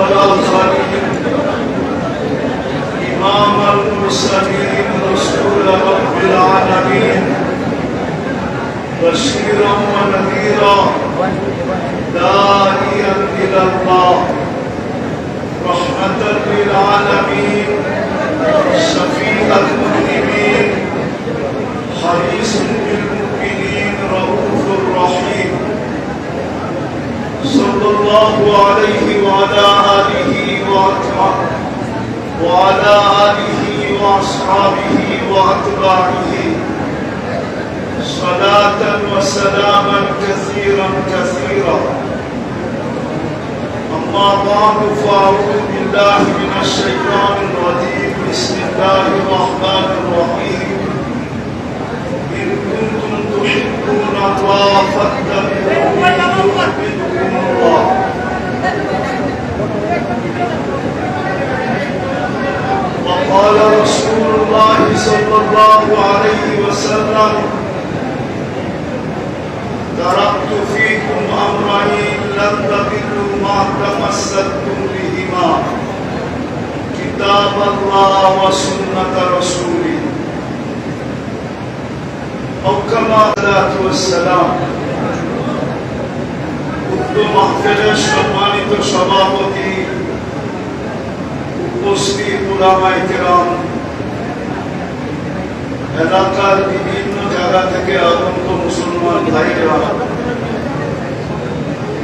والآخرين إمام المرسلين رسول رب العالمين بشيرا ونذيرا داعيا إلى الله رحمة للعالمين شفيع المذنبين حريص بالمؤمنين رؤوف رحيم صلى الله عليه وعلى آله وأصحابه وأتباعه صلاة وسلاما كثيرا كثيرا أما بعد فأعوذ بالله من الشيطان الرجيم بسم الله الرحمن الرحيم إن كنتم تحبون الله فاتبعوني يحببكم الله وقال رسول الله صلى الله عليه وسلم تركت فيكم أمرين لن تضلوا ما تمسكتم بهما كتاب الله وسنة رسوله أو كما الصلاة والسلام উক্ত মাহফিলের সম্মানিত সভাপতি উপস্থিত উলামায়ে কেরাম এলাকার বিভিন্ন জায়গা থেকে আগত মুসলমান ভাইরা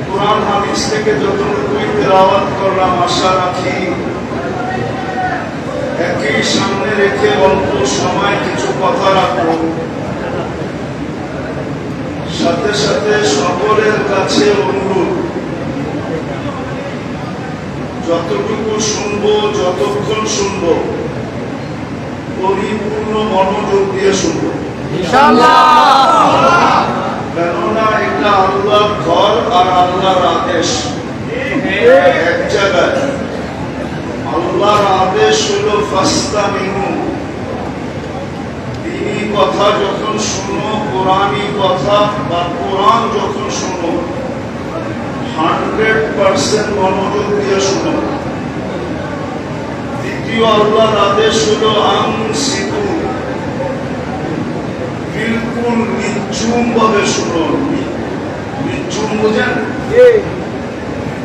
কোরআন হাদিস থেকে যতটুকুই তেলাওয়াত করলাম আশা রাখি একই সামনে রেখে অল্প সময় কিছু কথা রাখবো সাথে সাথে সকলের কাছে অনুরোধ যতটুকু শুনবো যতক্ষণ শুনবো পরিপূর্ণ মনোযোগ দিয়ে শুনবো ইনশাআল্লাহ কেননা এটা আল্লাহর ঘর আর আল্লাহর আদেশ এক জায়গায় আল্লাহর আদেশ হলো ফাস্তামিনু দ্বীনি কথা যখন শুনো কোরআনী কথা বা কোরআন যখন শুনো 100% মনোযোগ দিয়ে শুনো দ্বিতীয় আল্লাহর আদেশ হলো আনসিতু বিলকুল নিঝুম ভাবে শুনো নিঝুম বোঝেন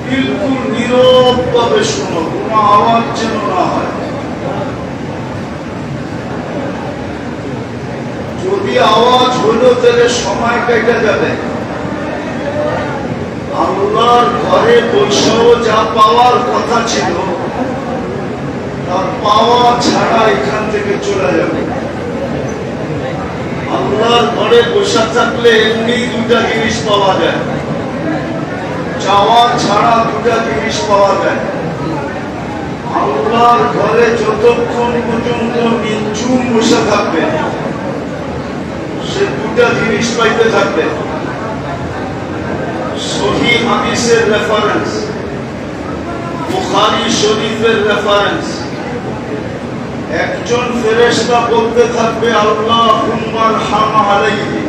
বিলকুল নীরব ভাবে শুনো কোনো আওয়াজ যেন না হয় যদি আওয়াজ হলো তাহলে সময় কেটে যাবে আল্লাহর ঘরে বৈশাও যা পাওয়ার কথা ছিল তার পাওয়া ছাড়া এখান থেকে চলে যাবে আল্লাহর ঘরে বসে থাকলে এমনি দুটা জিনিস পাওয়া যায় চাওয়া ছাড়া দুটা জিনিস পাওয়া যায় আল্লাহর ঘরে যতক্ষণ পর্যন্ত নিঝুম বসে থাকবে সে দুটা জিনিস পাইতে থাকবে সহিহ হাদিসের রেফারেন্স বুখারী শরীফের রেফারেন্স একজন ফেরেশতা বলতে থাকবে আল্লাহুম্মা আরহাম আলাইহি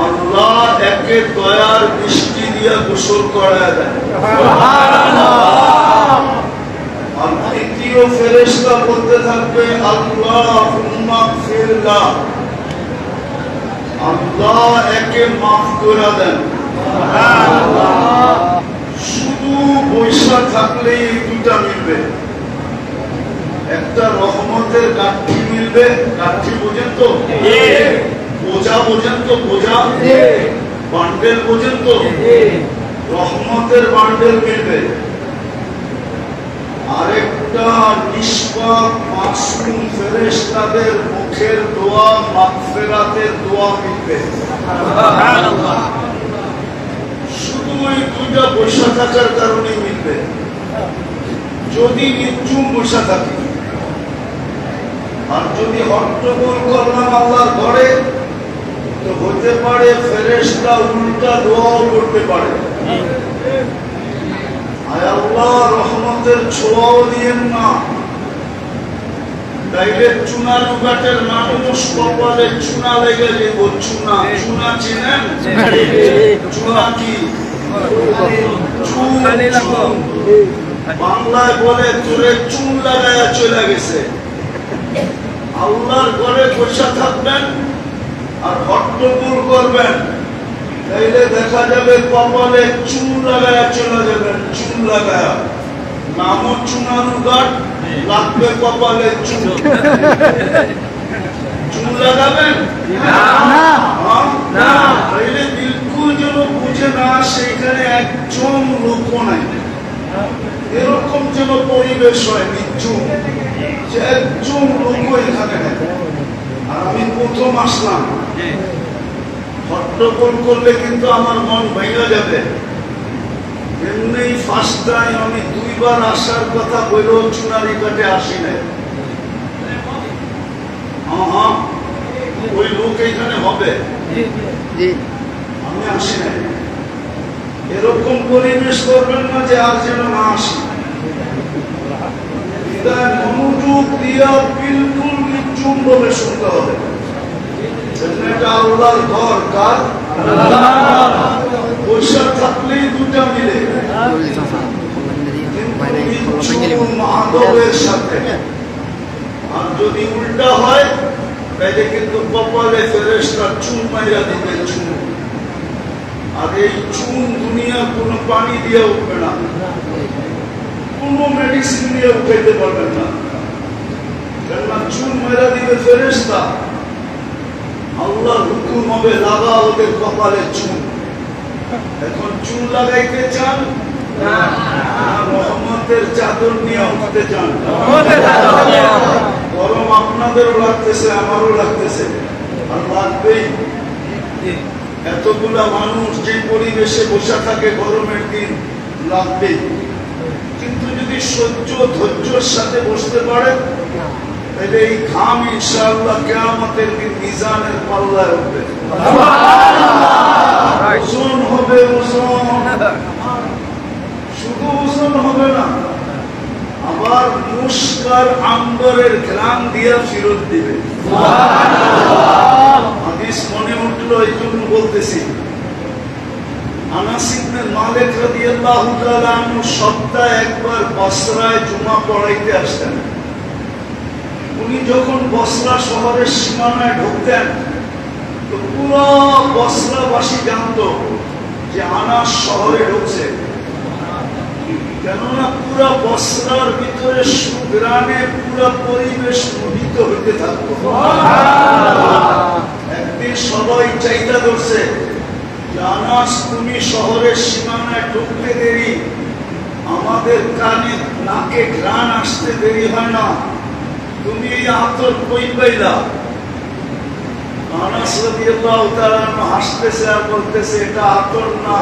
আল্লাহ একে দয়ার বৃষ্টি দিয়ে গোসল করায় দেয় সুবহানাল্লাহ আর দ্বিতীয় ফেরেশতা বলতে থাকবে আল্লাহুম্মা গফিরলাহ আল্লাহ একে মাফ করে দেন সুবহানাল্লাহ শুধু বৈশা থাকলে এই দুটা মিলবে একটা রহমতের গাঁঠি মিলবে গাঁঠি বোঝেন তো বোঝা বোঝেন তো বোঝা বান্ডেল বোঝেন তো রহমতের বান্ডেল মিলবে আরেকটা নিষ্পাপ মাসুম ফেরেশতাদের মুখের দোয়া মাগফিরাতের দোয়া মিলবে সুবহানাল্লাহ শুধু এই দুইটা বৈশা থাকার কারণে মিলবে যদি নিচুম বৈশা থাকি আর যদি হট্টগোল করলাম আল্লাহর ঘরে তো হতে পারে ফেরেশতা উল্টা দোয়াও করতে পারে আয় আল্লাহ রহমতের ছোঁয়াও দিয়েন না তাইলে চুনা লুকাটের মানুষ কপালে চুনা লেগে যাবো চুনা চুনা চিনেন চুনা কি বাংলায় বলে তোরে চুন লাগায়া চলে গেছে। আল্লাহর ঘরে বসে থাকবেন আর হট্টগোল করবেন, তাইলে দেখা যাবে কপালে চুন লাগায়া চলে যাবেন। চুন লাগায়া নামও চুনারু গাট, লাগবে কপালে চুন। চুন লাগাবেন না, তাইলে বিলকুল যেন বুঝে না সেখানে একজন লোক নাই, এরকম যেন পরিবেশ হয় নির্জুম, যে একজন লোক এখানে নেই। আর আমি প্রথম আসলাম, হট্টগোল করলে কিন্তু আমার মন ভেঙে যাবে। এমনি ফার্স্ট টাইম আমি 2 বার আসার কথা বলেও চুনারি কাটে আসি নাই। ওই লোক এখানে হবে, আমি আসি নাই। এরকম পরিবেশ করবেন না যে আর যেন না আসি। মনোযোগ দিয়া বিলকুল নির্জুম ভাবে শুনতে হবে। এটা আল্লাহর ঘর, কার? পয়সা থাকলেই দুটা মিলে, মাধবের সাথে। আর যদি উল্টা হয় তাহলে কিন্তু কপালে ফেরেশতা চুন মাইরা দিবে, চুন। আর এই চুন দুনিয়া কোনো পানি দিয়ে উঠবে না, কোনো মেডিসিন দিয়ে উঠাইতে পারবেন না, কেননা চুন মাইরা দিবে ফেরেশতা। আল্লাহর হুকুম হবে লাগা ওদের কপালে চুন। এখন চুন লাগাইতে চান না রহমতের চাদর নিয়ে উঠতে চান? গরম আপনাদেরও লাগতেছে, আমারও লাগতেছে, আর লাগবেই। এতগুলা মানুষ যে পরিবেশে বসে থাকে গরমের দিন, লাগবেই। কিন্তু যদি সহ্য ধৈর্যের সাথে বসতে পারে তাহলে এই ঘাম ইনশাআল্লাহ কিয়ামতের দিন মিজানের পাল্লায় উঠবে। ওজন হবে, ওজন। শুধু ওজন হবে না, আবার মুস্কার আম্বরের ঘ্রাণ দিয়া ফিরত দিবে। হাদিস মনে উঠলো, এই জন্য বলতেছি। আনাস ইবনে মালিক রাদিয়াল্লাহু তাআলা আনহু সপ্তাহে একবার বসরায় জুমা পড়াইতে আসতেন। উনি যখন বসরা শহরের সীমানায় ঢুকতেন তো পুরো বসরাবাসী জানতো যে আনাস শহরে ঢুকছে, কেননা পুরা বসরার ভিতরে সুগ্রামে পুরা পরিবেশ মোহিত হইতে থাকতো। একদিন সবাই চাইতা ধরছে, আনাস তুমি শহরের সীমানায় ঢুকতে দেরি, আমাদের কানে নাকে ঘ্রাণ আসতে দেরি হয় না, তুমি এই আতর কই পাইলা? আনাস রাদিয়াল্লাহু তাআলা হাসতেছে আর বলতেছে, এটা আতর না,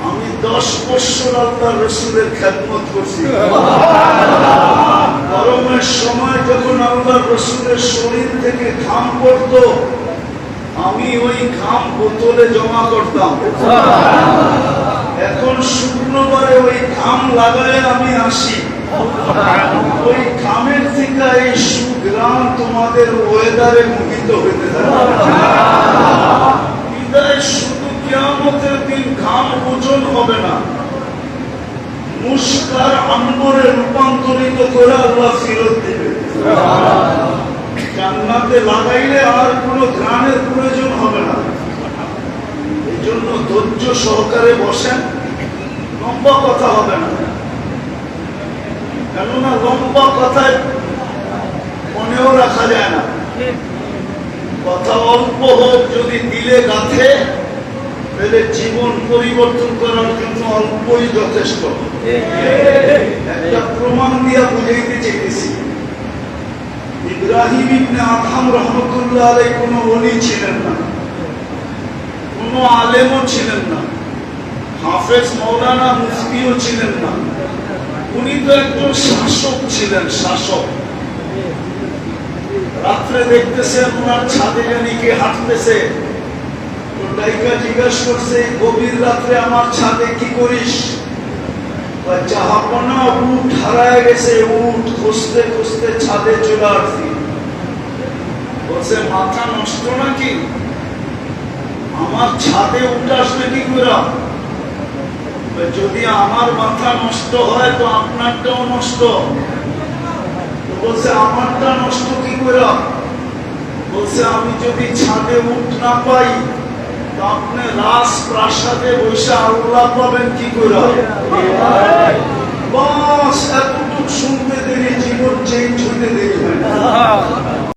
আমি 10 বছর আল্লাহর রাসূলের খেদমত করছি। গরমের সময় যখন আল্লাহর রাসূলের শরীর থেকে ঘাম পড়তো, আমি ওই ঘাম বোতলে জমা করতাম। এখন শুক্রবারে ওই ঘাম লাগায় আমি আসি, ওই ঘামের থেকে এই সুগ্রাম তোমাদের ওয়েদারে মোহিত হইতে থাকে। শুধু কিয়ামতের দিন ঘাম ওজন হবে না, মুস্কার আম্বরে রূপান্তরিত করে আল্লাহ ফিরত দিবে। জান্নাতে লাগাইলে আর কোনো ঘ্রাণের প্রয়োজন হবে না। এই জন্য ধৈর্য সহকারে বসেন, লম্বা কথা হবে না, কেননা লম্বা কথায় মনেও রাখা যায় না। কথা অল্প হোক, যদি দিলে গাথে তাহলে জীবন পরিবর্তন করার জন্য অল্পই যথেষ্ট। একটা প্রমাণ দিয়া বুঝাইতে চাইতেছি। ইব্রাহিম ইবনে আদহাম রাহমাতুল্লাহ আলাইহি কোনো ওলি ছিলেন না, কোনো আলেমও ছিলেন না, হাফেজ মাওলানা মুফতিও ছিলেন না। উনি তো একজন শাসক ছিলেন, শাসক। রাত্রে দেখতেছে ওনার ছাদে জানি কে হাঁটতেছে, তো ডাইকা জিজ্ঞাসা করছে, গভীর রাত্রে আমার ছাদে কি করিস? জাহাপনা উট হারায় গেছে, উট খুঁজতে খুঁজতে ছাদে চলে আসছি। বলছে মাথা নষ্ট নাকি? আমার ছাদে উঠে আসবে কি করে? যদি আমার মাথা নষ্ট হয় তো আপনারটাও নষ্ট। বলছে আমারটা নষ্ট কি করে? বলছে আমি যদি ছাদে উঠ না পাই তো আপনি রাজপ্রাসাদে বসে আল্লাহ পাবেন কি করে?